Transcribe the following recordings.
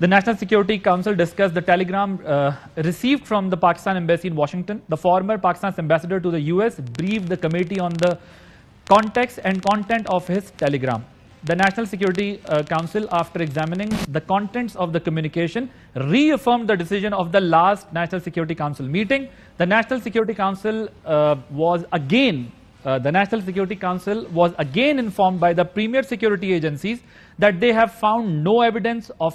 The National Security Council discussed the telegram received from the Pakistan Embassy in Washington. The former Pakistan's ambassador to the US briefed the committee on the context and content of his telegram. The National Security Council, after examining the contents of the communication, reaffirmed the decision of the last National Security Council meeting. The National Security Council was again informed by the premier security agencies that they have found no evidence of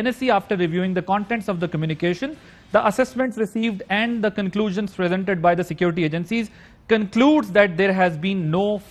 NSC after reviewing the contents of the communication, the assessments received and the conclusions presented by the security agencies concludes that there has been no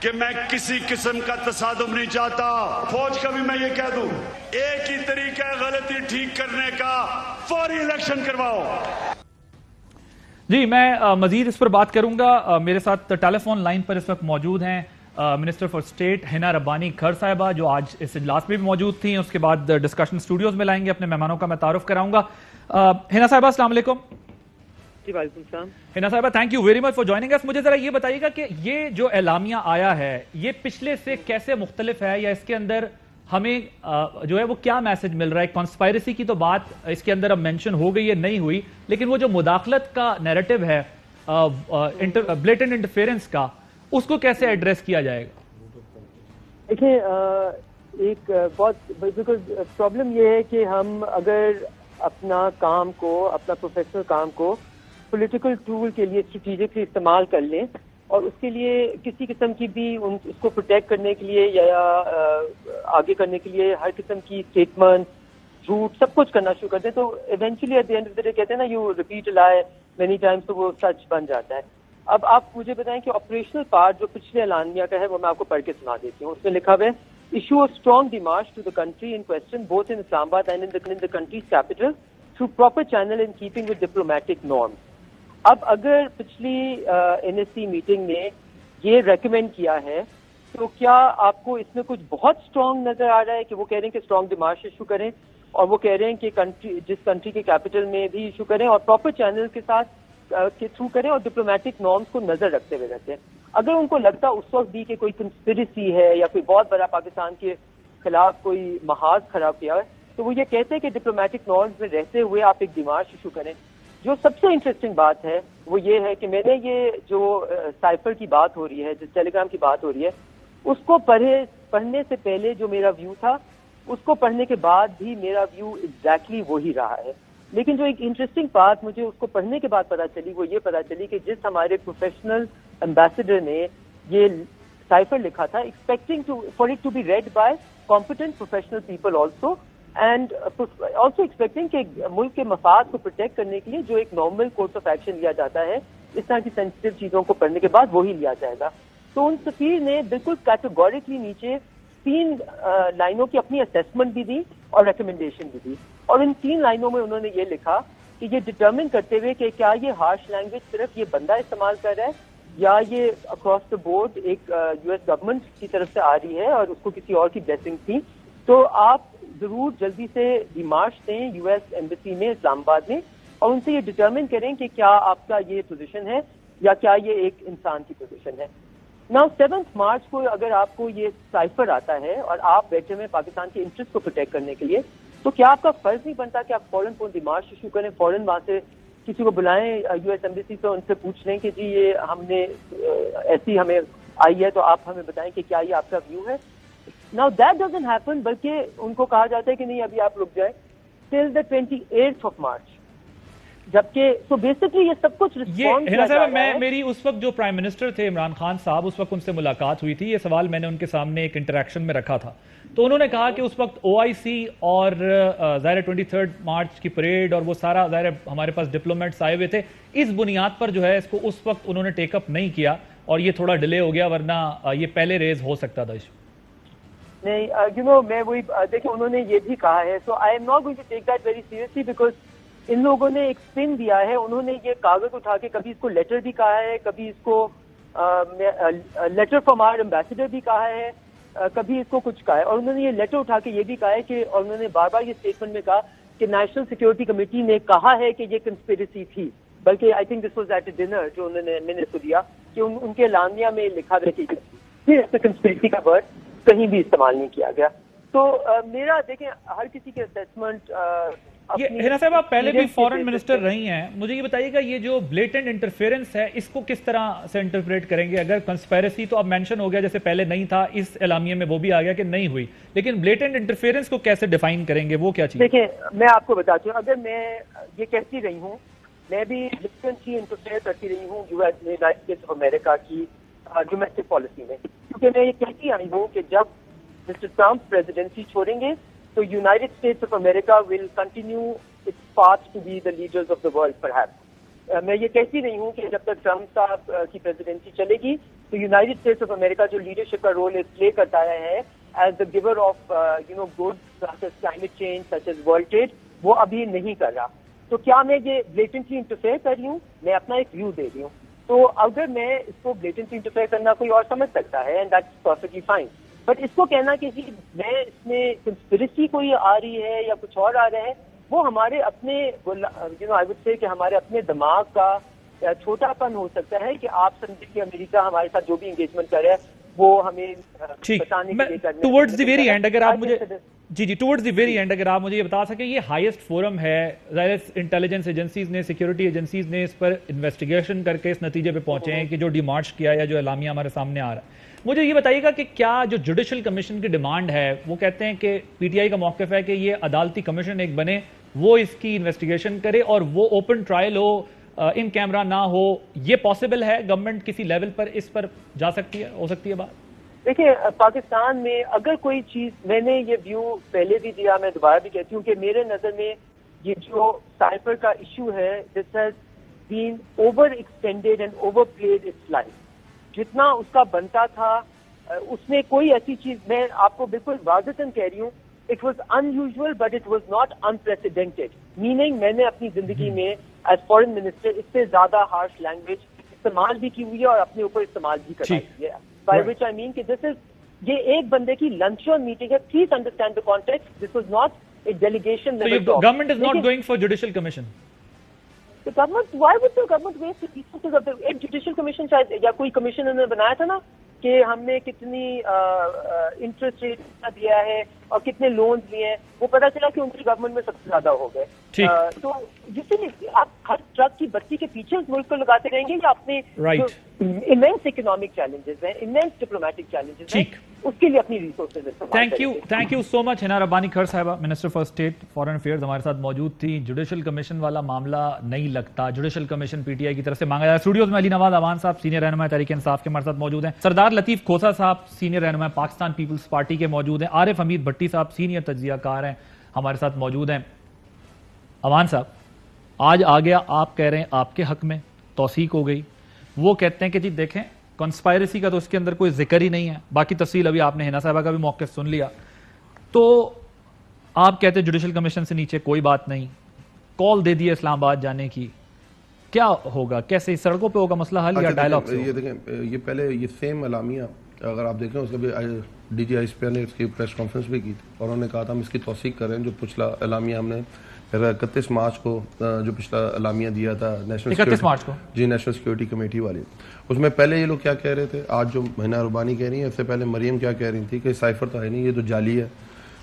کہ میں کسی قسم کا تصادم نہیں چاہتا. فوج کا بھی میں یہ کہہ دوں, ایک ہی طریقہ ہے غلطی ٹھیک کرنے کا, فوری الیکشن کرواؤ. جی میں مزید اس پر بات کروں گا. میرے ساتھ ٹیلی فون لائن پر اس وقت موجود ہیں منسٹر فار اسٹیٹ حنا ربانی کھر صاحبہ, جو آج اس اجلاس میں بھی موجود تھیں. اس کے بعد ڈسکشن اسٹوڈیوز میں لائیں گے. اپنے مہمانوں کا میں تعارف کراؤں گا. حنا صاحبہ السلام علیکم. جی وعلیکم السلام. حنا صاحبہ thank you very much for joining us. مجھے ذرا یہ بتائیے گا کہ یہ جو اعلامیہ آیا ہے یہ پچھلے سے کیسے مختلف ہے, یا اس کے اندر ہمیں جو ہے وہ کیا میسج مل رہا ہے؟ کانسپائرسی کی تو بات اس کے اندر اب مینشن ہو گئی ہے, نہیں ہوئی, لیکن وہ جو مداخلت کا نیریٹو ہے بلیٹنٹ انٹرفیئرنس کا, اس کو کیسے ایڈریس کیا جائے گا؟ دیکھیں ایک بہت بیکاز پرابلم یہ ہے کہ ہم اگر اپنا کام کو, اپنا پروفیشنل کام کو پولیٹیکل ٹول کے لیے اسٹریٹجکلی استعمال کر لیں اور اس کے لیے کسی قسم کی بھی اس کو پروٹیکٹ کرنے کے لیے یا آگے کرنے کے لیے ہر قسم کی اسٹیٹمنٹ, جھوٹ, سب کچھ کرنا شروع کر دیں, تو eventually at the end of the day کہتے ہیں نا you repeat lie many times, تو وہ سچ بن جاتا ہے. اب آپ مجھے بتائیں کہ آپریشنل پارٹ جو پچھلے اعلامیہ کا ہے وہ میں آپ کو پڑھ کے سنا دیتی ہوں. اس میں لکھا ہوا ہے, issue a strong demarche to the country in question both in Islamabad and in the country's capital through proper channel in keeping with diplomatic norms. اب اگر پچھلی این ایس سی میٹنگ نے یہ ریکمینڈ کیا ہے تو کیا آپ کو اس میں کچھ بہت اسٹرانگ نظر آ رہا ہے کہ وہ کہہ رہے ہیں کہ اسٹرانگ ڈیمارچ ایشو کریں, اور وہ کہہ رہے ہیں کہ جس کنٹری کے کیپٹل میں بھی ایشو کریں اور پراپر چینل کے ساتھ کے تھرو کریں اور ڈپلومیٹک نارمس کو نظر رکھتے ہوئے رہتے ہیں. اگر ان کو لگتا اس وقت بھی کہ کوئی کنسپریسی ہے یا کوئی بہت بڑا پاکستان کے خلاف کوئی محاذ خراب کیا ہے, تو وہ یہ کہتے ہیں کہ ڈپلومیٹک نارمس میں رہتے ہوئے آپ ایک ڈیمارچ ایشو کریں. جو سب سے انٹرسٹنگ بات ہے وہ یہ ہے کہ میں نے یہ جو سائفر کی بات ہو رہی ہے, جو ٹیلی گرام کی بات ہو رہی ہے, اس کو پڑھنے سے پہلے جو میرا ویو تھا, اس کو پڑھنے کے بعد بھی میرا ویو ایگزیکٹلی وہی رہا ہے. لیکن جو ایک انٹرسٹنگ بات مجھے اس کو پڑھنے کے بعد پتا چلی وہ یہ پتا چلی کہ جس ہمارے پروفیشنل ایمبیسڈر نے یہ سائفر لکھا تھا, expecting for it to be read by competent professional people also, and also expecting کہ ملک کے مفاد کو پروٹیکٹ کرنے کے لیے جو ایک نارمل کورس آف ایکشن لیا جاتا ہے اس طرح کی سینسٹیو چیزوں کو پڑھنے کے بعد وہی لیا جائے گا. تو ان سفیر نے بالکل کیٹیگوریکلی نیچے 3 لائنوں کی اپنی اسیسمنٹ بھی دی اور ریکمنڈیشن بھی دی, اور ان 3 لائنوں میں انہوں نے یہ لکھا کہ یہ ڈٹرمن کرتے ہوئے کہ کیا یہ ہارش لینگویج صرف یہ بندہ استعمال کر رہا ہے یا یہ اکراس دا بورڈ ایک یو ایس گورنمنٹ کی طرف سے آ رہی ہے اور اس کو کسی اور کی بلیسنگ تھی, تو آپ ضرور جلدی سے ڈیمارچ دیں یو ایس ایمبیسی میں اسلام آباد میں, اور ان سے یہ ڈٹرمن کریں کہ کیا آپ کا یہ پوزیشن ہے یا کیا یہ ایک انسان کی پوزیشن ہے. ناؤ 7 مارچ کو اگر آپ کو یہ سائفر آتا ہے اور آپ بیٹھے میں پاکستان کے انٹرسٹ کو پروٹیکٹ کرنے کے لیے, تو کیا آپ کا فرض نہیں بنتا کہ آپ فوراً کو ڈیمارچ ایشو کریں, فوراً وہاں سے کسی کو بلائیں یو ایس ایمبیسی سے, ان سے پوچھ لیں کہ جی یہ ہم نے ایسی ہمیں آئی ہے تو آپ ہمیں بتائیں کہ کیا یہ آپ کا ویو ہے. Now that doesn't happen, بلکہ ان کو کہا جاتا ہے کہ نہیں ابھی آپ رک جائیں till the 28th of March, جبکہ so basically یہ سب کچھ رسپونس کیا جا رہا ہے. میری اس وقت جو پرائم منسٹر تھے عمران خان صاحب, اس وقت ان سے ملاقات ہوئی تھی, یہ سوال میں نے ان کے سامنے ایک انٹریکشن میں رکھا تھا, تو انہوں نے کہا کہ اس وقت OIC اور ظاہر 23 مارچ کی پریڈ اور وہ سارا ظاہر ہمارے پاس ڈپلومیٹس آئے ہوئے تھے, اس بنیاد پر جو ہے اس کو اس وقت انہوں نے ٹیک اپ نہیں کیا اور یہ تھوڑا ڈیلے ہو گیا, ورنہ یہ پہلے ریز ہو سکتا تھا ایشو. نہیں میں وہی دیکھیں انہوں نے یہ بھی کہا ہے, so I am not going to take that very seriously because ان لوگوں نے ایک اسپن دیا ہے. انہوں نے یہ کاغذ اٹھا کے کبھی اس کو لیٹر بھی کہا ہے, کبھی اس کو لیٹر فرام آور ایمبیسڈر بھی کہا ہے, کبھی اس کو کچھ کہا ہے, اور انہوں نے یہ لیٹر اٹھا کے یہ بھی کہا ہے کہ, اور انہوں نے بار بار یہ اسٹیٹمنٹ میں کہا کہ نیشنل سیکورٹی کمیٹی نے کہا ہے کہ یہ کنسپیریسی تھی, بلکہ I think this was at a dinner جو میں نے اس کو دیا کہ ان کے اعلامیہ میں لکھا گیا کہ کنسپیریسی کا ورڈ کہیں بھی استعمال نہیں کیا گیا. تو میرا دیکھیں ہر کسی کے اسیسمنٹ. حنا صاحب آپ پہلے بھی فورن منسٹر رہی ہیں, مجھے یہ بتائیے گا یہ جو بلیٹنٹ انٹرفیئرنس ہے اس کو کس طرح سے انٹرپریٹ کریں گے؟ اگر کنسپیریسی تو اب مینشن ہو گیا جیسے پہلے نہیں تھا, اس اعلامیے میں وہ بھی آ گیا کہ نہیں ہوئی, لیکن بلیٹنٹ انٹرفیئرنس کو کیسے ڈیفائن کریں گے, وہ کیا چیز؟ دیکھیں میں آپ کو بتاتی ہوں, اگر میں یہ کہتی رہی ہوں, میں بھی بلیٹنٹ ہی انٹرفیئر کرتی رہی ہوں یونائٹڈ اسٹیٹس آف امریکہ کی ڈومیسٹک پالیسی میں, کیونکہ میں یہ کہتی آئی ہوں کہ جب مسٹر ٹرمپ پریزیڈنسی چھوڑیں گے تو United States of America will continue its path to be the leaders of the world perhaps. میں یہ کہتی نہیں ہوں کہ جب تک ٹرمپ صاحب کی پریزیڈنسی چلے گی تو یونائٹڈ اسٹیٹس آف امریکہ جو لیڈرشپ کا رول پلے کرتا ہے as the giver of good such as climate change such as world trade وہ ابھی نہیں کر رہا. تو کیا میں یہ بلیٹنٹلی انٹرفیئر کر رہی ہوں؟ میں اپنا ایک ویو دے رہی ہوں. تو اگر میں اس کو بلیٹنٹلی انٹرفیئر کرنا کوئی اور سمجھ سکتا ہے and that's perfectly fine, but اس کو کہنا کہ جی میں اس میں کنسپریسی کوئی آ رہی ہے یا کچھ اور آ رہا ہے, وہ ہمارے اپنے آئی وڈ سے کہ ہمارے اپنے دماغ کا چھوٹا پن ہو سکتا ہے کہ آپ سمجھیں کہ امریکہ ہمارے ساتھ جو بھی انگیجمنٹ کر رہا ہے وہ ہمیں بتانے کے لیے کرنا ہے. ٹورڈز دی ویری اینڈ اگر آپ مجھے ٹورڈز دی ویری اینڈ اگر آپ مجھے یہ بتا سکیں, یہ ہائیسٹ فورم ہے, ظاہر انٹیلیجنس ایجنسیز نے, سیکیورٹی ایجنسیز نے اس پر انویسٹیگیشن کر کے اس نتیجے پہ پہنچے ہیں کہ جو ڈیمارچ کیا یا جو اعلامیہ ہمارے سامنے آ رہا ہے. مجھے یہ بتائیے گا کہ کیا جو جوڈیشل کمیشن کی ڈیمانڈ ہے, وہ کہتے ہیں کہ پی ٹی آئی کا موقف ہے کہ یہ عدالتی کمیشن ایک بنے, وہ اس کی انویسٹیگیشن کرے اور وہ اوپن ٹرائل ہو, ان کیمرہ نہ ہو, یہ پاسبل ہے؟ گورنمنٹ کسی لیول پر اس پر جا سکتی ہے, ہو سکتی ہے بات؟ دیکھیں پاکستان میں اگر کوئی چیز, میں نے یہ ویو پہلے بھی دیا, میں دوبارہ بھی کہتی ہوں کہ میرے نظر میں یہ جو سائفر کا ایشو ہے this has been over extended and over played its life. جتنا اس کا بنتا تھا اس میں کوئی ایسی چیز, میں آپ کو بالکل واضحاً کہہ رہی ہوں, it was in usual but it was not unprecedented. Meaning میں نے اپنی زندگی میں ایز فارن منسٹر اس سے زیادہ ہارش لینگویج استعمال بھی کی ہوئی ہے اور اپنے اوپر استعمال بھی کرائی ہوئی ہے. By which I mean کہ this is, یہ ایک بندے کی لنچ اور میٹنگ ہے. Please understand the context. This was not a delegation level talk. So government is not going for judicial commission? The government, why would the government waste the resources of the, ایک judicial commission شاید یا کوئی commission انہوں نے بنایا تھا نا کہ ہم نے کتنی انٹرسٹ ریٹ دیا ہے اور کتنے لونز لیے ہیں, وہ پتا چلا کہ ان کی گورنمنٹ میں سب سے زیادہ ہو گئے. تو جس سے آپ ہر ٹرک کی بتی کے پیچھے اس ملک کو لگاتے رہیں گے یا اپنے immense economic challenges ہیں, immense diplomatic challenges ہیں, اس کے لیے اپنی ریسورسز استعمال کریں. تھینک یو سو مچ. حنا ربانی کھر صاحبہ, minister for state foreign affairs, ہمارے ساتھ موجود تھی. جوڈیشل کمیشن والا معاملہ نہیں لگتا, judicial commission P T I کی طرف سے مانگا جائے. اسٹوڈیوز میں علی نواز امان صاحب سینئر رہنما تحریک انصاف کے ہمارے ساتھ موجود ہیں. سردار لطیف کھوسا صاحب سینئر رہنما پاکستان پیپلز پارٹی کے موجود ہیں. عارف حمید بھٹی صاحب سینئر تجزیہ کار ہیں, ہمارے ساتھ موجود ہیں. امان صاحب, آج آ گیا, آپ کہہ رہے ہیں آپ کے حق میں توثیق ہو گئی, وہ کہتے ہیں کہ جی دیکھیں کنسپائرسی کا تو اس کے اندر کوئی ذکر ہی نہیں ہے. باقی تفصیل ابھی آپ نے حنا صاحبہ کا بھی موقف سن لیا. تو آپ کہتے ہیں جوڈیشل کمیشن سے نیچے کوئی بات نہیں, کال دے دی اسلام آباد جانے کی, کیا ہوگا, کیسے سڑکوں پہ ہوگا مسئلہ حل یا ڈائلاگ سے؟ یہ دیکھیں, یہ پہلے یہ سیم اعلامیہ اگر آپ دیکھیں اس کا بھی ڈی جی آئی اسپیئر نے اس کی پریس کانفرنس بھی کی تھی اور انہوں نے کہا تھا ہم اس کی توثیق کریں. جو پچھلا اعلامیہ ہم نے 31 مارچ کو جو پچھلا اعلامیہ دیا تھا نیشنل 31 مارچ کو نیشنل سیکورٹی کمیٹی والی, اس میں پہلے یہ لوگ کیا کہہ رہے تھے, آج جو حنا ربانی کہہ رہی ہیں, اس سے پہلے مریم کیا کہہ رہی تھی کہ سائفر تو ہے نہیں, یہ تو جعلی ہے.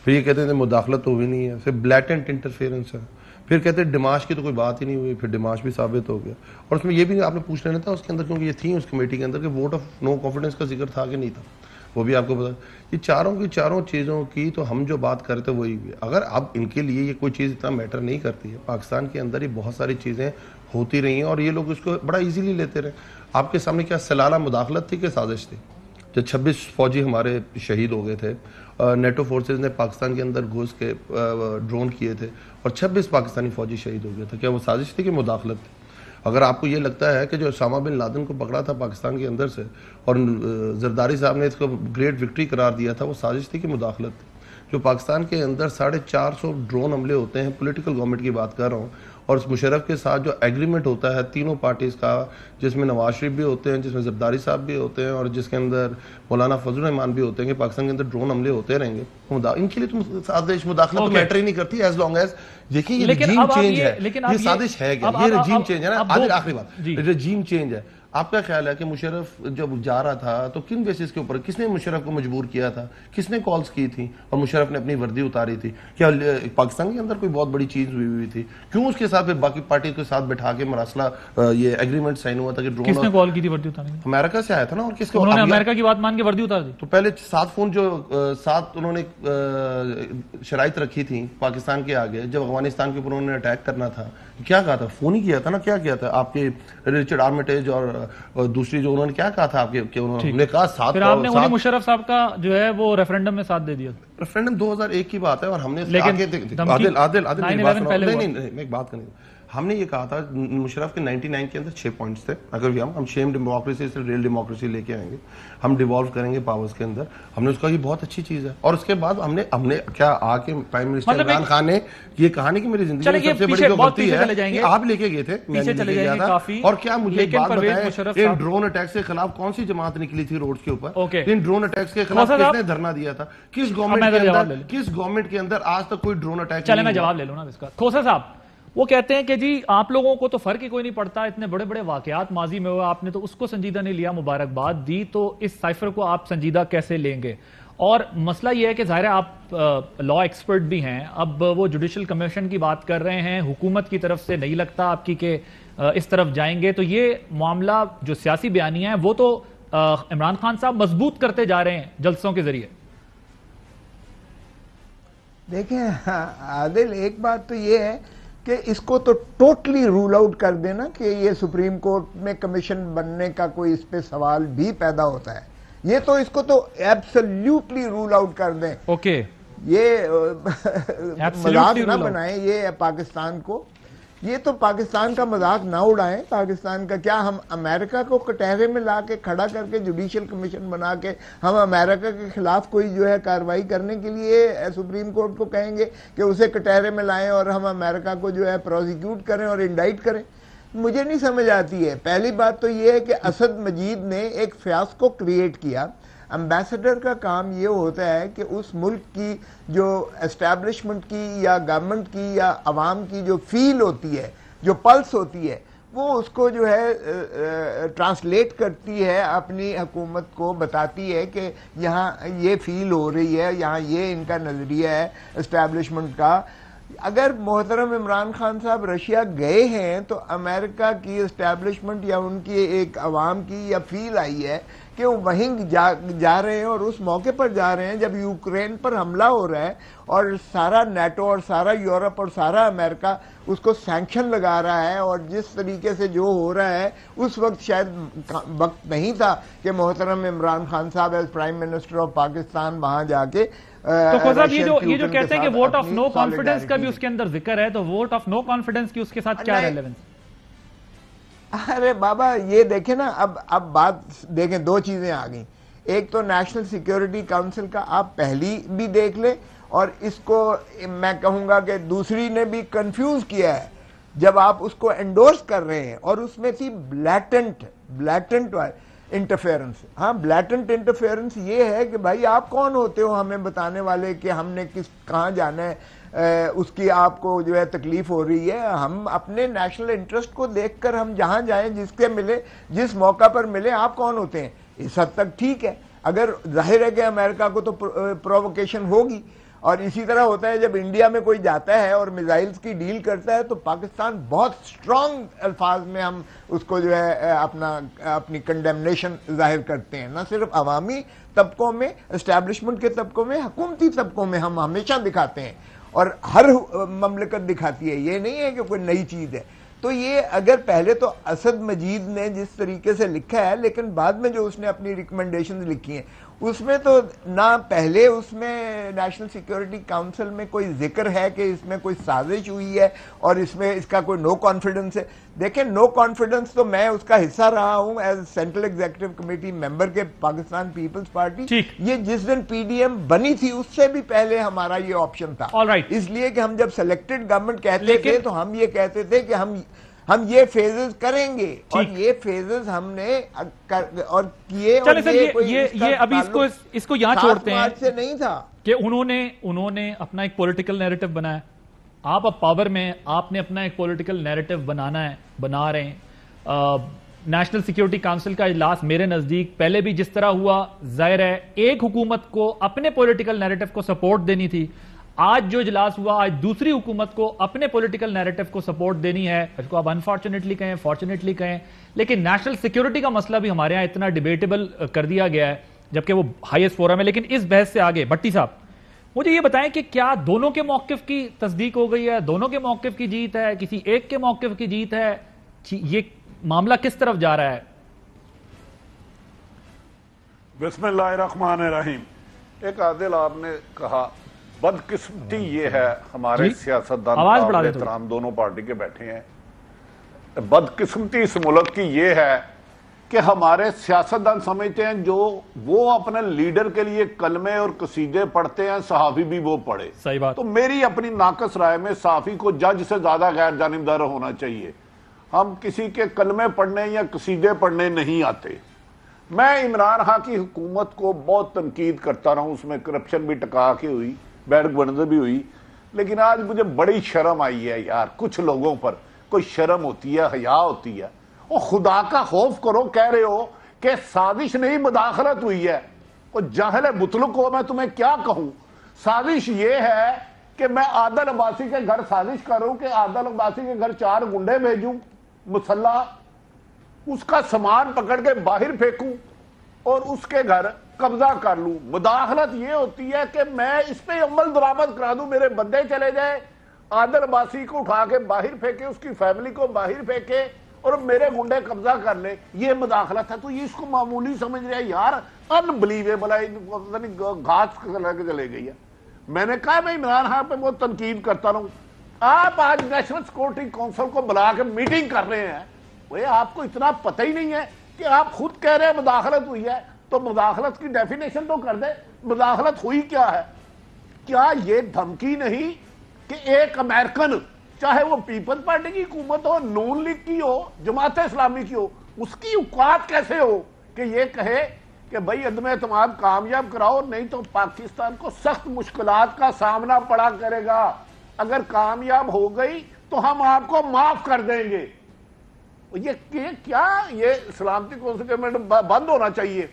پھر یہ کہتے تھے مداخلت تو ہوئی نہیں ہے, پھر بلیٹنٹ انٹرفیئرنس ہے. پھر کہتے ہیں ڈیمارچ کی تو کوئی بات ہی نہیں ہوئی, پھر ڈیمارچ بھی ثابت ہو گیا. اور اس میں یہ بھی آپ نے پوچھ لینا تھا اس کے اندر, کیونکہ یہ تھی اس کمیٹی کے اندر, کہ ووٹ آف نو کانفیڈنس کا ذکر تھا کہ نہیں تھا, وہ بھی آپ کو پتا. یہ چاروں کی چاروں چیزوں کی تو ہم جو بات کرتے وہی ہوئی. اگر اب ان کے لیے یہ کوئی چیز اتنا میٹر نہیں کرتی ہے, پاکستان کے اندر یہ بہت ساری چیزیں ہوتی رہی ہیں اور یہ لوگ اس کو بڑا ایزیلی لیتے رہے. آپ کے سامنے کیا سلالہ مداخلت تھی کہ سازش تھی؟ جب 26 فوجی ہمارے شہید ہو گئے تھے, نیٹو فورسز نے پاکستان کے اندر گھس کے ڈرون کیے تھے اور 26 پاکستانی فوجی شہید ہو گئے تھے, کیا وہ سازش تھی کہ مداخلت تھی؟ اگر آپ کو یہ لگتا ہے کہ جو اسامہ بن لادن کو پکڑا تھا پاکستان کے اندر سے اور زرداری صاحب نے اس کو گریٹ وکٹری قرار دیا تھا, وہ سازش تھی کہ مداخلت تھی؟ جو پاکستان کے اندر 450 ڈرون حملے ہوتے ہیں, پولیٹیکل گورنمنٹ کی بات کر رہا ہوں, اور اس مشرف کے ساتھ جو ایگریمنٹ ہوتا ہے تینوں پارٹیز کا, جس میں نواز شریف بھی ہوتے ہیں, جس میں زرداری صاحب بھی ہوتے ہیں اور جس کے اندر مولانا فضل الرحمان بھی ہوتے ہیں, کہ پاکستان کے اندر ڈرون حملے ہوتے رہیں گے, ان کے لیے تو سازش مداخلت تو میٹر ہی نہیں کرتی, ایز لانگ ایز دیکھیں یہ رجیم چینج ہے. یہ سازش ہے کیا؟ یہ رجیم چینج ہے نا. آخری بات, رجیم چینج ہے. آپ کا خیال ہے کہ مشرف جب جا رہا تھا تو کن بیسس کے اوپر, کس نے مشرف کو مجبور کیا تھا, کس نے کالز کی تھی اور مشرف نے اپنی وردی اتاری تھی؟ کیا پاکستان کے اندر کوئی بہت بڑی چیز ہوئی تھی؟ کیوں اس کے ساتھ پھر باقی پارٹی کے ساتھ بٹھا کے مراسلہ یہ ایگریمنٹ سائن ہوا تھا کہ ڈرون؟ کس نے کال کی تھی وردی اتارنے کی؟ امریکہ سے آیا تھا نا. اور کس کو انہوں نے امریکہ کی بات مان کے وردی اتار دی؟ تو پہلے 7 فون جو 7 انہوں نے شرائط رکھی تھی پاکستان کے آگے, جب افغانستان کے اوپر انہوں نے اٹیک کرنا تھا, کیا کہا تھا؟ فون ہی کیا تھا نا. کیا کیا تھا آپ کے رچرڈ آرمیٹیج اور دوسری جو انہوں نے کیا کہا تھا آپ کے, کہ انہوں نے کہا 7. پھر آپ نے انہیں مشرف صاحب کا جو ہے وہ ریفرنڈم میں ساتھ دے دیا. ریفرنڈم 2001 کی بات ہے اور ہم نے میں ایک بات کرنی, ہم نے یہ کہا تھا مشرف کے 99 کے اندر 6 پوائنٹس تھے. اگر ہم شیم ڈیموکریسی سے ریئل ڈیموکریسی لے کے آئیں گے, ہم ڈیوالو کریں گے پاورز کے اندر. ہم نے اس کا یہ بہت اچھی چیز ہے. اور اس کے بعد ہم نے کیا آ کے پرائم منسٹر عمران خان نے یہ کہا نہیں کہ میری زندگی میں سب سے بڑی جو غلطی ہے کہ آپ لے کے گئے تھے, میں لے کے گیا تھا. اور کیا مجھے ایک بات بتائیں, ان ڈرون اٹیکس کے خلاف کون سی جماعت نکلی تھی روڈز کے اوپر؟ ان ڈرون اٹیکس کے خلاف کس نے دھرنا دیا تھا؟ کس گورنمنٹ کے اندر آج تک کوئی ڈرون اٹیک؟ چلے میں جواب لے لوں نا اس کا. کھوسا صاحب وہ کہتے ہیں کہ جی آپ لوگوں کو تو فرق ہی کوئی نہیں پڑتا, اتنے بڑے بڑے واقعات ماضی میں ہوئے, آپ نے تو اس کو سنجیدہ نہیں لیا, مبارکباد دی, تو اس سائفر کو آپ سنجیدہ کیسے لیں گے؟ اور مسئلہ یہ ہے کہ ظاہر ہے آپ لا ایکسپرٹ بھی ہیں, اب وہ جوڈیشل کمیشن کی بات کر رہے ہیں, حکومت کی طرف سے نہیں لگتا آپ کی کہ اس طرف جائیں گے, تو یہ معاملہ جو سیاسی بیانیہ ہے وہ تو عمران خان صاحب مضبوط کرتے جا رہے ہیں جلسوں کے ذریعے. دیکھیں عادل, ایک بات تو یہ ہے کہ اس کو تو ٹوٹلی رول آؤٹ کر دینا کہ یہ سپریم کورٹ میں کمیشن بننے کا کوئی اس پہ سوال بھی پیدا ہوتا ہے, یہ تو اس کو تو ایبسلیوٹلی رول آؤٹ کر دیں. اوکے, یہ مذاق نہ بنائیں یہ پاکستان کو, یہ تو پاکستان کا مذاق نہ اڑائیں. پاکستان کا کیا ہم امریکہ کو کٹہرے میں لا کے کھڑا کر کے جوڈیشل کمیشن بنا کے ہم امریکہ کے خلاف کوئی جو ہے کارروائی کرنے کے لیے سپریم کورٹ کو کہیں گے کہ اسے کٹہرے میں لائیں اور ہم امریکہ کو جو ہے پروزیکیوٹ کریں اور انڈائٹ کریں؟ مجھے نہیں سمجھ آتی ہے. پہلی بات تو یہ ہے کہ اسد مجید نے ایک فیاسکو کریٹ کیا. امبیسڈر کا کام یہ ہوتا ہے کہ اس ملک کی جو اسٹیبلشمنٹ کی یا گورنمنٹ کی یا عوام کی جو فیل ہوتی ہے, جو پلس ہوتی ہے, وہ اس کو جو ہے ٹرانسلیٹ کرتی ہے, اپنی حکومت کو بتاتی ہے کہ یہاں یہ فیل ہو رہی ہے, یہاں یہ ان کا نظریہ ہے اسٹیبلشمنٹ کا. اگر محترم عمران خان صاحب رشیا گئے ہیں تو امریکہ کی اسٹیبلشمنٹ یا ان کی ایک عوام کی یا فیل آئی ہے کہ وہ وہیں جا رہے ہیں, اور اس موقع پر جا رہے ہیں جب یوکرین پر حملہ ہو رہا ہے اور سارا نیٹو اور سارا یورپ اور سارا امریکہ اس کو سینکشن لگا رہا ہے. اور جس طریقے سے جو ہو رہا ہے اس وقت شاید وقت نہیں تھا کہ محترم عمران خان صاحب as prime minister of Pakistan وہاں جا کے. تو خوزہ یہ جو کہتے ہیں کہ ووٹ آف نو کانفیڈنس کا بھی اس کے اندر ذکر ہے, تو ووٹ آف نو کانفیڈنس کی اس کے ساتھ کیا ریلیونس؟ ارے بابا یہ دیکھیں نا, اب بات دیکھیں, دو چیزیں آ گئیں. ایک تو نیشنل سیکیورٹی کاؤنسل کا آپ پہلی بھی دیکھ لیں, اور اس کو میں کہوں گا کہ دوسری نے بھی کنفیوز کیا ہے جب آپ اس کو انڈورس کر رہے ہیں, اور اس میں تھی بلیٹنٹ انٹرفیئرنس. ہاں, بلیٹنٹ انٹرفیئرنس یہ ہے کہ بھائی آپ کون ہوتے ہو ہمیں بتانے والے کہ ہم نے کہاں جانا ہے, اس کی آپ کو جو ہے تکلیف ہو رہی ہے. ہم اپنے نیشنل انٹرسٹ کو دیکھ کر ہم جہاں جائیں, جس کے ملے, جس موقع پر ملے. آپ کون ہوتے ہیں؟ اس حد تک ٹھیک ہے, اگر ظاہر ہے کہ امریکہ کو تو پرووکیشن ہوگی. اور اسی طرح ہوتا ہے جب انڈیا میں کوئی جاتا ہے اور میزائلز کی ڈیل کرتا ہے تو پاکستان بہت سٹرونگ الفاظ میں ہم اس کو جو ہے اپنی کنڈیمنیشن ظاہر کرتے ہیں, نہ صرف عوامی طبقوں میں, اسٹیبلشمنٹ کے طبقوں میں, حکومتی طبقوں میں ہم ہمیشہ دکھاتے ہیں, اور ہر مملکت دکھاتی ہے, یہ نہیں ہے کہ کوئی نئی چیز ہے. تو یہ اگر پہلے تو اسد مجید نے جس طریقے سے لکھا ہے, لیکن بعد میں جو اس نے اپنی ریکمنڈیشنز لکھی ہیں اس میں تو نہ پہلے اس میں نیشنل سیکیورٹی کاؤنسل میں کوئی ذکر ہے کہ اس میں کوئی سازش ہوئی ہے اور اس میں اس کا کوئی نو کانفیڈنس ہے. دیکھیں, نو کانفیڈنس تو میں اس کا حصہ رہا ہوں ایز سینٹرل ایگزیکٹو کمیٹی ممبر کے پاکستان پیپلز پارٹی. یہ جس دن پی ڈی ایم بنی تھی اس سے بھی پہلے ہمارا یہ آپشن تھا, اس لیے کہ ہم جب سلیکٹڈ گورنمنٹ کہتے تھے تو ہم یہ کہتے تھے کہ ہم یہ فیزز کریں گے, اور یہ فیزز ہم نے اور کیے. یہ ابھی اس کو یہاں چھوڑتے ہیں سے نہیں تھا کہ انہوں نے اپنا ایک پولیٹیکل نیریٹو بنایا. آپ اب پاور میں, آپ نے اپنا ایک پولیٹیکل نیریٹو بنا رہے ہیں. نیشنل سیکیورٹی کاؤنسل کا اجلاس میرے نزدیک پہلے بھی جس طرح ہوا, ظاہر ہے ایک حکومت کو اپنے پولیٹیکل نیریٹو کو سپورٹ دینی تھی. آج جو اجلاس ہوا, آج دوسری حکومت کو اپنے پولیٹیکل نیریٹو کو سپورٹ دینی ہے. اس کو آپ انفارچونیٹلی کہیں, فارچونیٹلی کہیں, لیکن نیشنل سیکیورٹی کا مسئلہ بھی ہمارے ہاں اتنا ڈیبیٹیبل کر دیا گیا ہے جبکہ وہ ہائیسٹ فورم ہے. لیکن اس بحث سے آگے بھٹی صاحب مجھے یہ بتائیں کہ کیا دونوں کے موقف کی تصدیق ہو گئی ہے, دونوں کے موقف کی جیت ہے, کسی ایک کے موقف کی جیت ہے, یہ معاملہ کس طرف جا رہا ہے؟ بسم اللہ الرحمن الرحیم. ایک عادل آپ نے کہا بدقسمتی یہ ہے ہمارے سیاستدان احترام دونوں پارٹی کے بیٹھے ہیں, بدقسمتی اس ملک کی یہ ہے کہ ہمارے سیاستدان سمجھتے ہیں جو وہ اپنے لیڈر کے لیے کلمے اور قصیدے پڑھتے ہیں صحافی بھی وہ پڑھے. صحیح بات. تو میری اپنی ناقص رائے میں صحافی کو جج سے زیادہ غیر جانبدار ہونا چاہیے. ہم کسی کے کلمے پڑھنے یا قصیدے پڑھنے نہیں آتے. میں عمران خان کی حکومت کو بہت تنقید کرتا رہا ہوں, اس میں کرپشن بھی ٹکا کے ہوئی, بیڈ گنڈ بھی ہوئی, لیکن آج مجھے بڑی شرم آئی ہے یار. کچھ لوگوں پر کوئی شرم ہوتی ہے, حیا ہوتی ہے. وہ خدا کا خوف کرو. کہہ رہے ہو کہ سازش نہیں مداخلت ہوئی ہے. وہ جاہل مطلق ہو, میں تمہیں کیا کہوں. سازش یہ ہے کہ میں عادل عباسی کے گھر سازش کروں کہ عادل عباسی کے گھر 4 گنڈے بھیجوں مسلح, اس کا سامان پکڑ کے باہر پھینکوں اور اس کے گھر قبضہ کر لوں. مداخلت یہ ہوتی ہے کہ میں اس پہ عمل درآمد کرا دوں, میرے بندے چلے جائے, عادل عباسی کو اٹھا کے باہر پھینکے, اس کی فیملی کو باہر پھینکے اور میرے گنڈے قبضہ کر لے. یہ مداخلت ہے. تو یہ اس کو معمولی سمجھ رہے ہیں یار. انبلیویبل ہے, گھاس لے کے چلے گئی ہے. میں نے کہا میں عمران خان پہ بہت تنقید کرتا رہوں. آپ آج نیشنل سیکورٹی کونسل کو بلا کے میٹنگ کر رہے ہیں. وہ آپ کو اتنا پتہ ہی نہیں ہے کہ آپ خود کہہ رہے ہیں مداخلت ہوئی ہے, تو مداخلت کی ڈیفینیشن تو کر دے. مداخلت ہوئی کیا ہے؟ کیا یہ دھمکی نہیں کہ ایک امریکن, چاہے وہ پیپلز پارٹی کی حکومت ہو, نون لیگ کی ہو, جماعت اسلامی کی ہو, اس کی اوقات کیسے ہو کہ یہ کہے کہ بھائی عدم اعتماد کامیاب کراؤ, نہیں تو پاکستان کو سخت مشکلات کا سامنا پڑا کرے گا. اگر کامیاب ہو گئی تو ہم آپ کو معاف کر دیں گے. یہ کیا, یہ سلامتی کونسل بند ہونا چاہیے.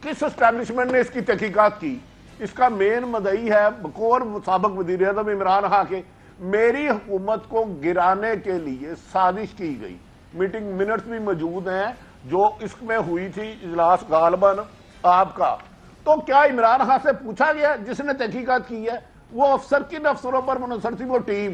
کس اسٹیبلشمنٹ نے اس کی تحقیقات کی؟ اس کا مین مدعی ہے بقور سابق وزیر اعظم عمران خان کے. میری حکومت کو گرانے کے لیے سازش کی گئی. میٹنگ منٹس بھی موجود ہیں جو اس میں ہوئی تھی, اجلاس غالباً آپ کا. تو کیا عمران خان سے پوچھا گیا جس نے تحقیقات کی ہے وہ افسر کن افسروں پر منحصر تھی, وہ ٹیم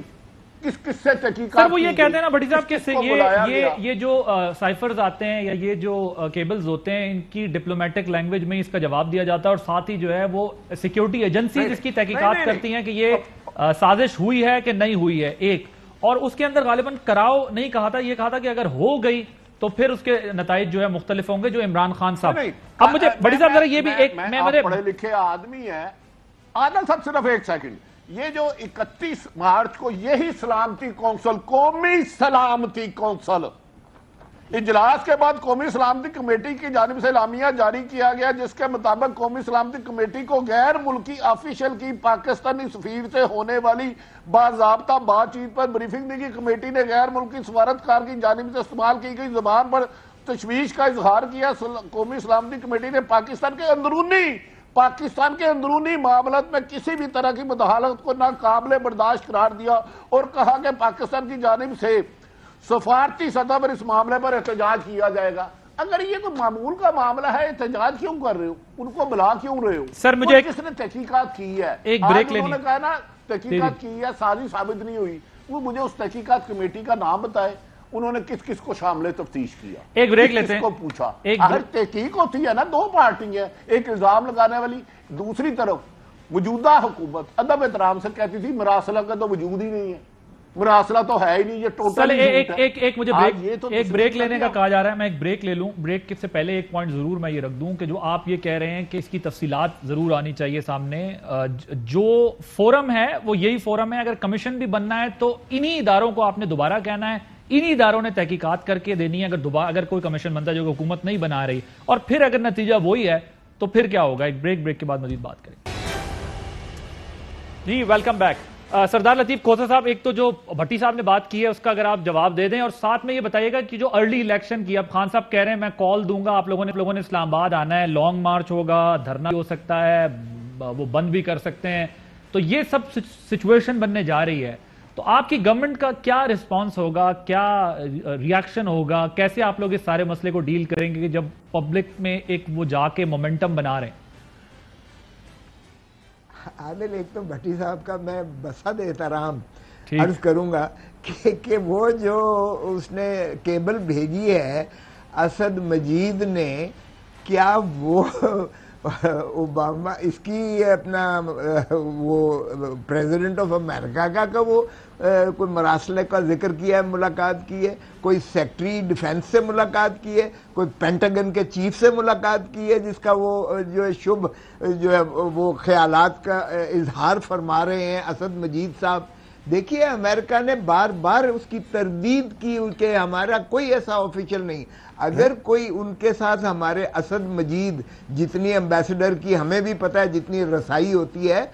کس سے تحقیقات؟ سر وہ یہ کہتے ہیں نا بھٹی صاحب کہ یہ جو سائفرز آتے ہیں یا یہ جو کیبلز ہوتے ہیں ان کی ڈپلومیٹک لینگویج میں اس کا جواب دیا جاتا ہے, اور ساتھ ہی جو ہے وہ سیکیورٹی ایجنسیز اس کی تحقیقات کرتی ہیں کہ یہ سازش ہوئی ہے کہ نہیں ہوئی ہے. ایک اور اس کے اندر غالباً کراؤ نہیں کہا تھا, یہ کہا تھا کہ اگر ہو گئی تو پھر اس کے نتائج جو ہے مختلف ہوں گے. جو عمران خان صاحب, اب مجھے بھٹی صاحب ذرا یہ بھی ایک, میں پڑھے لکھے آدمی ہے. عادل صاحب صرف ایک سیکنڈ, یہ جو 31 مارچ کو یہی سلامتی کونسل, قومی سلامتی کونسل اجلاس کے بعد قومی سلامتی کمیٹی کی جانب سے اعلامیہ جاری کیا گیا جس کے مطابق قومی سلامتی کمیٹی کو غیر ملکی آفیشل کی پاکستانی سفیر سے ہونے والی باضابطہ بات چیت پر بریفنگ دی گئی. کمیٹی نے غیر ملکی سفارتکار کی جانب سے استعمال کی گئی زبان پر تشویش کا اظہار کیا. قومی سلامتی کمیٹی نے پاکستان کے اندرونی معاملات میں کسی بھی طرح کی مداخلت کو ناقابل برداشت قرار دیا اور کہا کہ پاکستان کی جانب سے سفارتی سطح پر اس معاملے پر احتجاج کیا جائے گا. اگر یہ تو معمول کا معاملہ ہے, احتجاج کیوں کر رہے ہو, ان کو بلا کیوں رہے ہو؟ سر مجھے کس نے تحقیقات کی ہے؟ ایک بریک لینی, انہوں نے کہا نا تحقیقات کی ہے, سازش ثابت نہیں ہوئی. وہ مجھے اس تحقیقات کمیٹی کا نام بتائے, انہوں نے کس کس کو شامل تفتیش کیا, ایک بریک لیتے ہیں, کو پوچھا. اگر تحقیق ہوتی ہے نا, 2 پارٹی ہیں, ایک الزام لگانے والی, دوسری طرف موجودہ حکومت ادب احترام سے کہتی تھی مراسلہ کا تو وجود ہی نہیں ہے, مراسلہ تو ہے ہی نہیں, یہ ٹوٹل ایک مجھے ایک بریک لینے کا کہا جا رہا ہے. میں ایک بریک لے لوں. بریک سے پہلے ایک پوائنٹ ضرور میں یہ رکھ دوں کہ جو آپ یہ کہہ رہے ہیں کہ اس کی تفصیلات ضرور آنی چاہیے سامنے. جو فورم ہے وہ یہی فورم ہے. اگر کمیشن بھی بننا ہے تو انہی اداروں کو آپ نے دوبارہ کہنا ہے, انہی اداروں نے تحقیقات کر کے دینی ہے. اگر کوئی کمیشن بنتا ہے جو حکومت نہیں بنا رہی, اور پھر اگر نتیجہ وہی ہے تو پھر کیا ہوگا؟ ایک بریک کے بعد مزید بات کریں. جی ویلکم بیک. سردار لطیف کھوسہ صاحب, ایک تو جو بھٹی صاحب نے بات کی ہے اس کا اگر آپ جواب دے دیں, اور ساتھ میں یہ بتائیے گا کہ جو ارلی الیکشن کی, اب خان صاحب کہہ رہے ہیں میں کال دوں گا, آپ لوگوں نے اسلام آباد آنا ہے, لانگ مارچ ہوگا, دھرنا بھی ہو سکتا ہے, وہ بند بھی کر سکتے ہیں, تو یہ سب سچویشن بننے جا رہی ہے. تو آپ کی گورنمنٹ کا کیا رسپانس ہوگا, کیا ریاکشن ہوگا, کیسے آپ لوگ اس سارے مسئلے کو ڈیل کریں گے کہ جب پبلک میں ایک وہ جا کے مومنٹم بنا رہے ہیں؟ عادل, ایک تو بھٹی صاحب کا میں بسد احترام عرض کروں گا کہ وہ جو اس نے کیبل بھیجی ہے اسد مجید نے, کیا وہ اوباما اس کی اپنا وہ پریزیڈنٹ آف امریکہ کا وہ کوئی مراسلے کا ذکر کیا ہے، ملاقات کی ہے، کوئی سیکٹری ڈیفنس سے ملاقات کی ہے، کوئی پینٹاگن کے چیف سے ملاقات کی ہے جس کا وہ جو ہے شبھ جو ہے وہ خیالات کا اظہار فرما رہے ہیں اسد مجید صاحب. دیکھیے امریکہ نے بار بار اس کی تردید کی کہ ہمارا کوئی ایسا آفیشل نہیں. اگر کوئی ان کے ساتھ ہمارے اسد مجید جتنی ایمبیسڈر کی ہمیں بھی پتہ ہے جتنی رسائی ہوتی ہے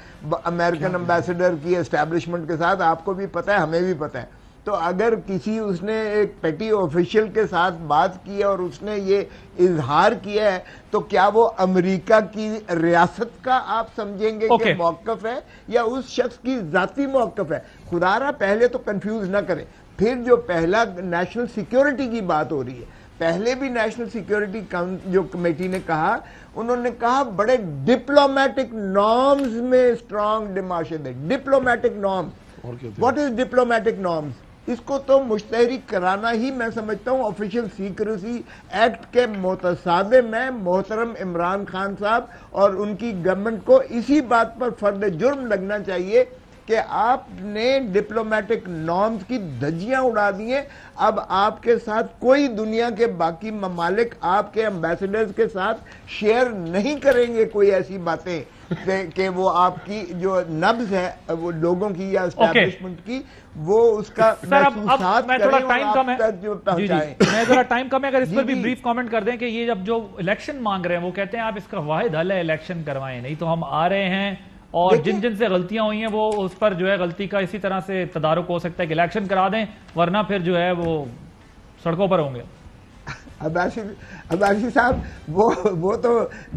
امریکن ایمبیسڈر کی اسٹیبلشمنٹ کے ساتھ، آپ کو بھی پتہ ہے ہمیں بھی پتہ ہے، تو اگر کسی اس نے ایک پیٹی آفیشل کے ساتھ بات کی ہے اور اس نے یہ اظہار کیا ہے تو کیا وہ امریکہ کی ریاست کا آپ سمجھیں گے کہ موقف ہے یا اس شخص کی ذاتی موقف ہے؟ خدا را پہلے تو کنفیوز نہ کریں. پھر جو پہلا نیشنل سیکیورٹی کی بات ہو رہی ہے، پہلے بھی نیشنل سیکیورٹی جو کمیٹی نے کہا، انہوں نے کہا بڑے ڈپلومیٹک نارمز میں اسٹرانگ ڈیمارشن ہے. Diplomatic norms, what is diplomatic norms? اس کو تو مشتہری کرانا ہی میں سمجھتا ہوں آفیشل سیکریسی ایکٹ کے متصادم ہے. محترم عمران خان صاحب اور ان کی گورنمنٹ کو اسی بات پر فرد جرم لگنا چاہیے کہ آپ نے ڈپلومیٹک نارمز کی دھجیاں اڑا دی ہیں. اب آپ کے ساتھ کوئی دنیا کے باقی ممالک آپ کے ایمبیسڈرز کے ساتھ شیئر نہیں کریں گے کوئی ایسی باتیں کہ وہ آپ کی جو نبض ہے وہ لوگوں کی یا اسٹیبلشمنٹ کی وہ اس کا محسوسات کریں اور آپ تک جو پہنچائیں. میں ذرا ٹائم کم ہے، اگر اس پر بھی بریف کامنٹ کر دیں کہ یہ جب جو الیکشن مانگ رہے ہیں وہ کہتے ہیں آپ اس کا واحد حل ہے الیکشن کروائیں، نہیں تو ہم آ رہے ہیں اور جن جن سے غلطیاں ہوئی ہیں وہ اس پر جو ہے غلطی کا اسی طرح سے تدارک ہو سکتا ہے کہ الیکشن کرا دیں ورنہ پھر جو ہے وہ سڑکوں پر ہوں گے. عباسی صاحب وہ تو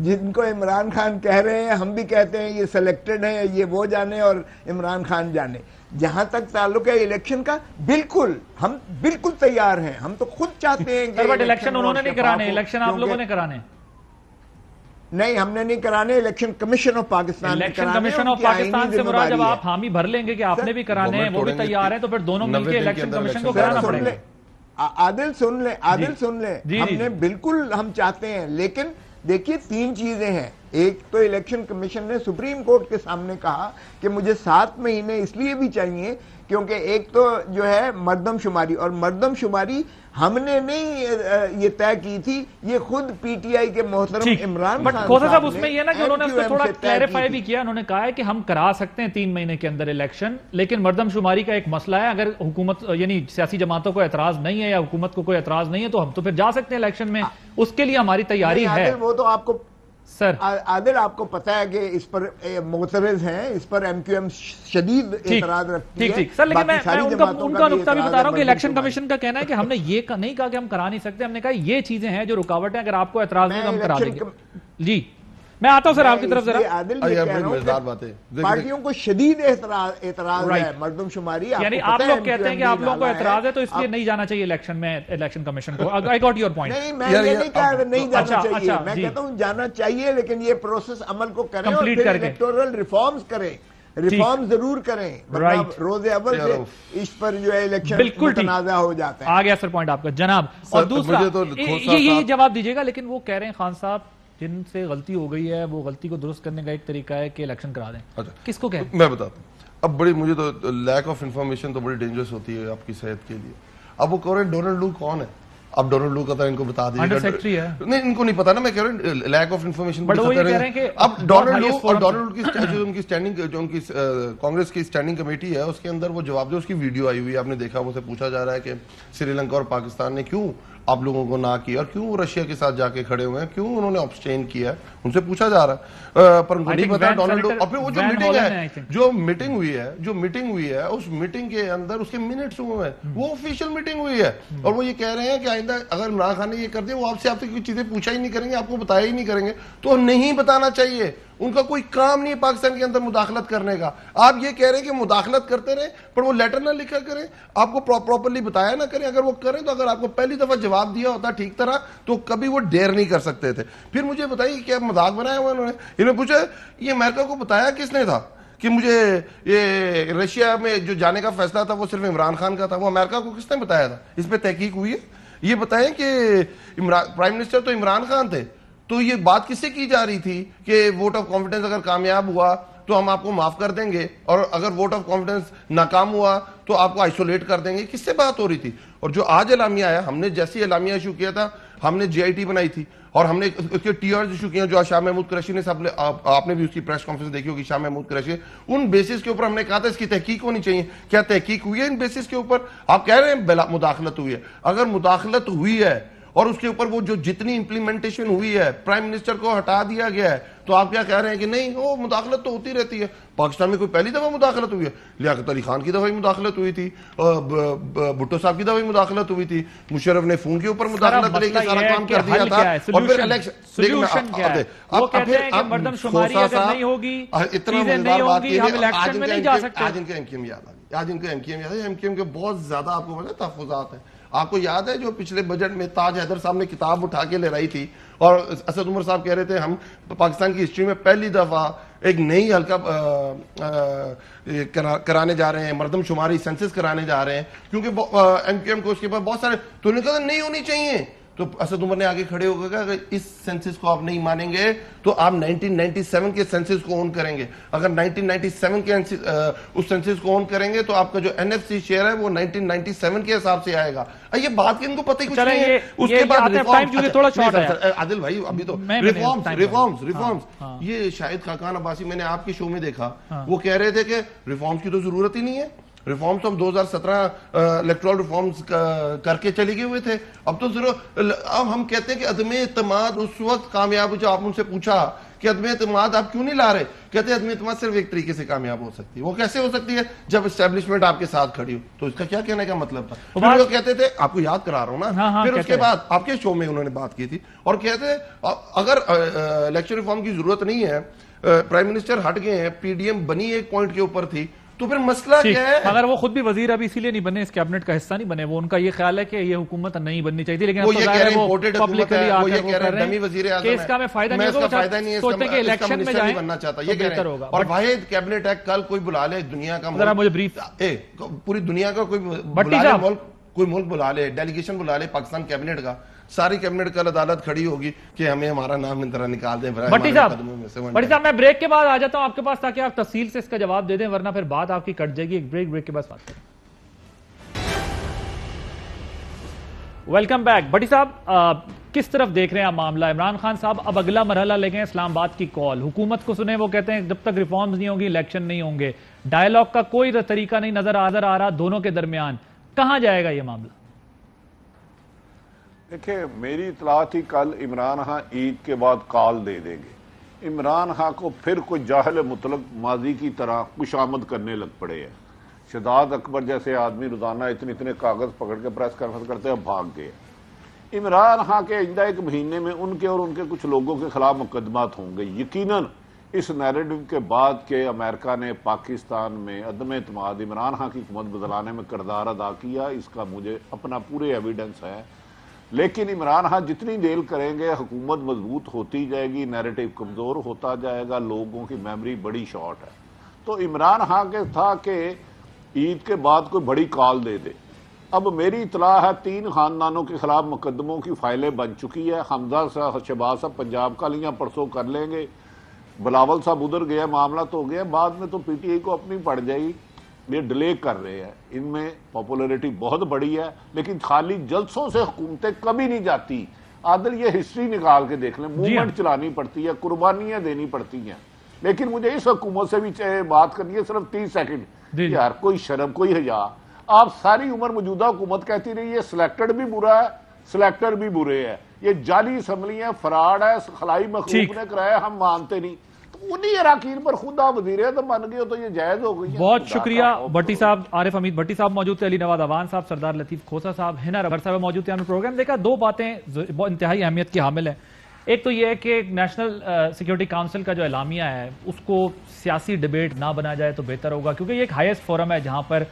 جن کو عمران خان کہہ رہے ہیں ہم بھی کہتے ہیں یہ سلیکٹڈ ہیں، یہ وہ جانے اور عمران خان جانے. جہاں تک تعلق ہے الیکشن کا، بالکل ہم بالکل تیار ہیں، ہم تو خود چاہتے ہیں کہ الیکشن انہوں نے نہیں کرانے، الیکشن آپ لوگوں نے کرانے. نہیں ہم نے نہیں کرانے، الیکشن کمیشن آف پاکستان نے کرانے. الیکشن کمیشن آف پاکستان سے مراد جب آپ حامی بھر لیں گے کہ آپ نے بھی کرانے ہیں وہ بھی تیار ہیں تو پھر دونوں مل کے الیکشن کمیشن کو کرانا پڑے گا. عادل سن لیں ہم نے بالکل ہم چاہتے ہیں، لیکن دیکھیے تین چیزیں ہیں. ایک تو الیکشن کمیشن نے سپریم کورٹ کے سامنے کہا کہ مجھے 7 مہینے اس لیے بھی چاہیے کیونکہ ایک تو جو ہے مردم شماری، اور مردم شماری ہم نے نہیں یہ طے کی تھی، یہ خود پی ٹی آئی کے محترم عمران خان کھوسا صاحب اس میں یہ نا کہ انہوں نے اس کو تھوڑا کلیریفائی بھی کیا. انہوں نے کہا ہے کہ ہم کرا سکتے ہیں 3 مہینے کے اندر الیکشن، لیکن مردم شماری کا ایک مسئلہ ہے، اگر حکومت یعنی سیاسی جماعتوں کو اعتراض نہیں ہے یا حکومت کو کوئی اعتراض نہیں ہے تو ہم تو پھر جا سکتے ہیں الیکشن میں، اس کے لیے ہماری تیاری ہے. وہ تو آپ کو سر عادل آپ کو پتا ہے کہ اس پر معترض ہیں، اس پر ایم کیو ایم شدید اعتراض رکھتی ہے. ٹھیک سر، لیکن میں ان کا نقطہ بھی بتا رہا ہوں کہ الیکشن کمیشن کا کہنا ہے کہ ہم نے یہ نہیں کہا کہ ہم کرا نہیں سکتے، ہم نے کہا یہ چیزیں ہیں جو رکاوٹ ہیں، اگر آپ کو اعتراض نہیں تو ہم کرا دیں گے. جی میں آتا ہوں سر آپ کی طرف ذرا. پارٹیوں کو شدید اعتراض ہے مردم شماری، یعنی آپ لوگ کہتے ہیں کہ آپ لوگوں کو اعتراض ہے تو اس لیے نہیں جانا چاہیے الیکشن میں الیکشن کمیشن کو. I got your point. نہیں میں یہ نہیں کہا نہیں جانا چاہیے، میں کہتا ہوں جانا چاہیے لیکن یہ پروسیس عمل کو کریں اور پھر الیکٹورل ریفارمز کریں، ریفارم ضرور کریں، روز اول سے اس پر جو ہے الیکشن متنازع ہو جاتا ہے. آ گیا سر پوائنٹ آپ کا جناب. اور دوسرا یہ جواب دیجیے گا، لیکن وہ کہہ رہے ہیں خان صاحب جن سے غلطی ہو گئی ہے وہ غلطی کو درست کرنے کا ایک طریقہ ہے کہ الیکشن کرا دیں. کس کو کہتے ہیں؟ میں بتاتا ہوں. اب بڑی مجھے تو لیک آف انفارمیشن تو بڑی ڈینجرس ہوتی ہے آپ کی صحت کے لیے. اب وہ کہہ رہے ہیں ڈونلڈ لو کون ہے؟ اب ڈونلڈ لو کا تھا ان کو بتا دیجیے. انڈر سیکرٹری ہے. نہیں ان کو نہیں پتا نا، میں کہہ رہا ہوں لیک آف انفارمیشن. اب ڈونلڈ لو اور ڈونلڈ کی جو ان کی اسٹینڈنگ جو ان کی کانگریس کی اسٹینڈنگ کمیٹی ہے اس کے اندر وہ جواب دے، اس کی ویڈیو آئی ہوئی ہے، آپ نے دیکھا، وہ سے پوچھا جا رہا ہے کہ سری لنکا اور پاکستان نے کیوں آپ لوگوں کو نہ کیا اور کیوں رشیا کے ساتھ جا کے کھڑے ہوئے ہیں، کیوں انہوں نے ابسٹین کیا ہے، ان سے پوچھا جا رہا ہے. پر ان کو نہیں پتا ڈونلڈ. اور پھر وہ جو میٹنگ ہے، جو میٹنگ ہوئی ہے اس میٹنگ کے اندر اس کے منٹس ہوئے ہیں، وہ آفیشیل میٹنگ ہوئی ہے اور وہ یہ کہہ رہے ہیں کہ آئندہ اگر عمران خان نے یہ کر دیا وہ آپ سے کوئی چیزیں پوچھا ہی نہیں کریں گے، آپ کو بتایا ہی نہیں کریں گے. تو نہیں بتانا چاہیے، ان کا کوئی کام نہیں ہے پاکستان کے اندر مداخلت کرنے کا. آپ یہ کہہ رہے ہیں کہ مداخلت کرتے رہیں پر وہ لیٹر نہ لکھا کریں، آپ کو پراپرلی بتایا نہ کریں. اگر وہ کریں تو اگر آپ کو پہلی دفعہ جواب دیا ہوتا ٹھیک طرح تو کبھی وہ ڈیر نہیں کر سکتے تھے. پھر مجھے بتائیے کیا مذاق بنایا ہوا انہوں نے. انہوں نے پوچھا یہ امریکہ کو بتایا کس نے تھا کہ مجھے یہ رشیا میں جو جانے کا فیصلہ تھا وہ صرف عمران خان کا تھا، وہ امریکہ کو کس نے بتایا تھا؟ اس پہ تحقیق ہوئی ہے. یہ بتائیں کہ پرائم منسٹر تو عمران خان تھے تو یہ بات کس سے کی جا رہی تھی کہ ووٹ آف کانفیڈنس اگر کامیاب ہوا تو ہم آپ کو معاف کر دیں گے، اور اگر ووٹ آف کانفیڈنس ناکام ہوا تو آپ کو آئسولیٹ کر دیں گے؟ کس سے بات ہو رہی تھی؟ اور جو آج اعلامیہ آیا، ہم نے جیسی اعلامیہ ایشو کیا تھا، ہم نے جی آئی ٹی بنائی تھی اور ہم نے اس کے ٹی آرز ایشو کیے جو شاہ محمود قریشی نے آپ نے بھی اس کی پریس کانفرنس دیکھی ہوگی، شاہ محمود قریشی، ان بیسس کے اوپر ہم نے کہا تھا اس کی تحقیق ہونی چاہیے. کیا تحقیق ہوئی ہے ان بیسس کے اوپر؟ آپ کہہ رہے ہیں مداخلت ہوئی ہے. اگر مداخلت ہوئی ہے اور اس کے اوپر وہ جو جتنی امپلیمنٹیشن ہوئی ہے، پرائم منسٹر کو ہٹا دیا گیا ہے، تو آپ کیا کہہ رہے ہیں کہ نہیں وہ مداخلت تو ہوتی رہتی ہے؟ پاکستان میں کوئی پہلی دفعہ مداخلت ہوئی ہے؟ لیاقت علی خان کی دفعہ مداخلت ہوئی تھی، بھٹو صاحب کی دفعہ مداخلت ہوئی تھی، مشرف نے فون کے اوپر مداخلت لے کے سارا کام کر دیا تھا. اور پھر سولوشن کیا ہے؟ وہ کہتے ہیں کہ مردم شماری اگر نہیں ہوگی، چیزیں نہیں ہوں گی، ہم الیکشن میں نہیں جا سکتے. آج ان کے ایم کیو ایم یاد آ گئی، آج ان کے ایم کیو ایم یاد ہے. ایم کیو ایم کے بہت زیادہ آپ کو پتا تحفظات ہیں. آپ کو یاد ہے جو پچھلے بجٹ میں تاج حیدر صاحب نے کتاب اٹھا کے لے رہی تھی اور اسد عمر صاحب کہہ رہے تھے ہم پاکستان کی ہسٹری میں پہلی دفعہ ایک نئی حلقہ کرانے جا رہے ہیں، مردم شماری سینسس کرانے جا رہے ہیں، کیونکہ ایم کیو ایم کو اس کے بعد بہت سارے تو انہوں نے کہا نہیں ہونی چاہیے. تو اسد عمر نے آگے کھڑے ہو گئے کہ اس سینسس کو آپ نہیں مانیں گے تو آپ 1997 کے سینسس کو اون کریں گے. اگر 1997 کے اس سینسس کو اون کریں گے تو آپ کا جو این ایف سی شیئر ہے وہ 1997 کے حساب سے آئے گا. یہ بات کی ان کو پتہ ہی کچھ نہیں ہے. اس کے بعد عادل بھائی ابھی تو ریفارمز یہ شاہد خاقان عباسی میں نے آپ کے شو میں دیکھا، وہ کہہ رہے تھے کہ ریفارمز کی تو ضرورت ہی نہیں ہے. ریفارمز تو ہم 2017 الیکٹرل ریفارمز کر کے چلے گئے ہوئے تھے. اب تو ضرور اب ہم کہتے ہیں کہ عدم اعتماد اس وقت کامیاب ہو جب آپ ان سے پوچھا کہ عدم اعتماد آپ کیوں نہیں لا رہے، کہتے ہیں عدم اعتماد صرف ایک طریقے سے کامیاب ہو سکتی ہے. وہ کیسے ہو سکتی ہے؟ جب اسٹیبلشمنٹ آپ کے ساتھ کھڑی ہو. تو اس کا کیا کہنے کا مطلب تھا؟ پھر وہ کہتے تھے، آپ کو یاد کرا رہا ہوں نا، پھر اس کے بعد آپ کے شو میں انہوں نے بات کی تھی اور کہتے ہیں اگر الیکشن ریفارم کی ضرورت نہیں ہے، پرائم منسٹر ہٹ گئے ہیں، پی ڈی ایم بنی ایک پوائنٹ کے اوپر تھی، تو پھر مسئلہ کیا ہے؟ اگر وہ خود بھی وزیر ابھی اسی لیے نہیں بنے، اس کیبنٹ کا حصہ نہیں بنے، وہ ان کا یہ خیال ہے کہ یہ حکومت نہیں بننی چاہیے تھی، لیکن وہ یہ کہہ رہے ہیں امپورٹڈ حکومت ہے، وہ یہ کہہ رہے ہیں ڈمی وزیر اعظم ہے، اس کا میں فائدہ نہیں ہے، سوچتے کہ الیکشن میں جائیں بننا چاہتا، یہ کہہ رہے ہیں. اور واحد کیبنٹ ہے، کل کوئی بلا لے دنیا کا، ذرا مجھے بریف، پوری دنیا کا کوئی ملک بلا لے، ڈیلیگیشن بلا لے پاکستان کیبنٹ کا، ساری کیبنٹ کل عدالت کھڑی ہوگی کہ ہمیں ہمارا نام ان طرح نکال دیں. بٹی صاحب میں بریک کے بعد آ جاتا ہوں آپ کے پاس تاکہ آپ تفصیل سے اس کا جواب دے دیں، ورنہ پھر بات آپ کی کٹ جائے گی. ایک بریک کے بعد بات کریں. Welcome back. بٹی صاحب کس طرف دیکھ رہے ہیں آپ معاملہ؟ عمران خان صاحب اب اگلا مرحلہ لے گئے اسلام آباد کی کال، حکومت کو سنیں، وہ کہتے ہیں جب تک ریفارمز نہیں ہوں گی الیکشن نہیں ہوں گے. ڈائیلاگ کا کوئی طریقہ نہیں نظر آ رہا دونوں کے درمیان. کہاں جائے گا یہ معاملہ؟ دیکھیں میری اطلاع تھی کل عمران خان عید کے بعد کال دے دیں گے. عمران خان کو پھر کوئی جاہل مطلق ماضی کی طرح خوشامد کرنے لگ پڑے ہیں. شہزاد اکبر جیسے آدمی روزانہ اتنے کاغذ پکڑ کے پریس کانفرنس کرتے ہیں، بھاگ گئے. عمران خان کے آئندہ ایک مہینے میں ان کے اور ان کے کچھ لوگوں کے خلاف مقدمات ہوں گے یقیناً. اس نیریٹو کے بعد کہ امریکہ نے پاکستان میں عدم اعتماد عمران خان کی حکومت بدلانے میں کردار ادا کیا، اس کا مجھے اپنا پورے ایویڈنس ہے. لیکن عمران خان جتنی دیر کریں گے حکومت مضبوط ہوتی جائے گی، نیریٹو کمزور ہوتا جائے گا، لوگوں کی میموری بڑی شارٹ ہے. تو عمران خان کے تھا کہ عید کے بعد کوئی بڑی کال دے دے. اب میری اطلاع ہے 3 خاندانوں کے خلاف مقدموں کی فائلیں بن چکی ہے. حمزہ صاحب، شہباز صاحب پنجاب کا لیاں پرسوں کر لیں گے، بلاول صاحب ادھر گیا، معاملہ تو ہو گیا، بعد میں تو پی ٹی آئی کو اپنی پڑ جائے گی. یہ ڈیلے کر رہے ہیں، ان میں پاپولیرٹی بہت بڑی ہے، لیکن خالی جلسوں سے حکومتیں کبھی نہیں جاتی. عادل یہ ہسٹری نکال کے دیکھ لیں، موومنٹ چلانی پڑتی ہے، قربانیاں دینی پڑتی ہیں. لیکن مجھے اس حکومت سے بھی بات کرنی ہے صرف 30 سیکنڈ. یار کوئی شرم، کوئی حیا. آپ ساری عمر موجودہ حکومت کہتی رہی ہے سلیکٹڈ بھی برا ہے، سلیکٹر بھی برے ہے، یہ جعلی اسمبلی ہے، فراڈ ہے، خلائی مخلوق نے کرایا، ہم مانتے نہیں. انہی اراکین پر خود آپ وزیر اعظم بن گئے ہو تو یہ جائز ہو گئی ہے. بہت شکریہ بٹی صاحب. عارف حمید بٹی صاحب موجود تھے، علی نواد اوان صاحب، سردار لطیف کھوسا صاحب، ہنا ربر صاحب موجود تھے. ہم نے پروگرام دیکھا، 2 باتیں بہت انتہائی اہمیت کی حامل ہیں. ایک تو یہ ہے کہ نیشنل سیکیورٹی کاؤنسل کا جو اعلامیہ ہے اس کو سیاسی ڈیبیٹ نہ بنا جائے تو بہتر ہوگا، کیونکہ یہ ایک ہائیسٹ فورم ہے جہاں پر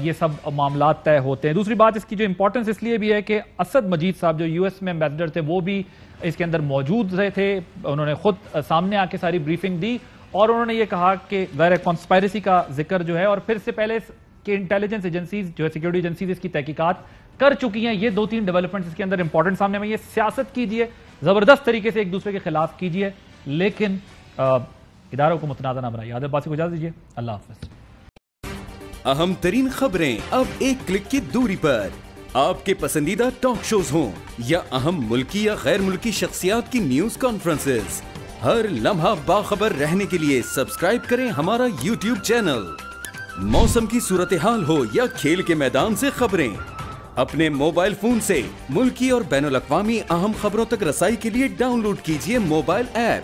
یہ سب معاملات طے ہوتے ہیں. دوسری بات اس کی جو امپورٹنس اس لیے بھی ہے کہ اسد مجید صاحب جو یو ایس میں امبیسڈر تھے وہ بھی اس کے اندر موجود رہے تھے. انہوں نے خود سامنے آ کے ساری بریفنگ دی اور انہوں نے یہ کہا کہ غیر کانسپائریسی کا ذکر جو ہے، اور پھر سے پہلے کہ انٹیلیجنس ایجنسیز جو ہے سیکیورٹی ایجنسیز اس کی تحقیقات کر چکی ہیں. یہ 2-3 ڈیولپمنٹس اس کے اندر امپورٹنٹ سامنے میں. یہ سیاست کیجئے زبردست طریقے سے ایک دوسرے کے خلاف کیجیے، لیکن اداروں کو متنازع نہ بنائیے۔ عادل باسی کو اجازت دیجیے، اللہ حافظ۔ اہم ترین خبریں اب ایک کلک کی دوری پر، آپ کے پسندیدہ ٹاک شوز ہوں یا اہم ملکی یا غیر ملکی شخصیات کی نیوز کانفرنسز، ہر لمحہ باخبر رہنے کے لیے سبسکرائب کریں ہمارا یوٹیوب چینل۔ موسم کی صورتحال ہو یا کھیل کے میدان سے خبریں، اپنے موبائل فون سے ملکی اور بین الاقوامی اہم خبروں تک رسائی کے لیے ڈاؤن لوڈ کیجیے موبائل ایپ۔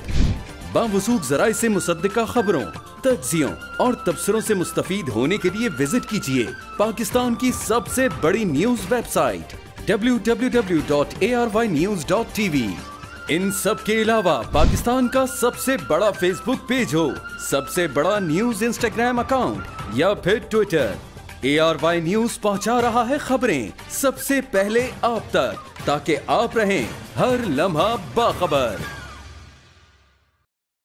باوثوق ذرائع سے مصدقہ خبروں، تجزیوں اور تبصروں سے مستفید ہونے کے لیے وزٹ کیجیے پاکستان کی سب سے بڑی نیوز ویب سائٹ www.arYnews.tv۔ ان سب کے علاوہ پاکستان کا سب سے بڑا فیس بک پیج ہو، سب سے بڑا نیوز انسٹاگرام اکاؤنٹ یا پھر ٹویٹر، ARY نیوز پہنچا رہا ہے خبریں سب سے پہلے آپ تک، تاکہ آپ رہیں ہر لمحہ باخبر۔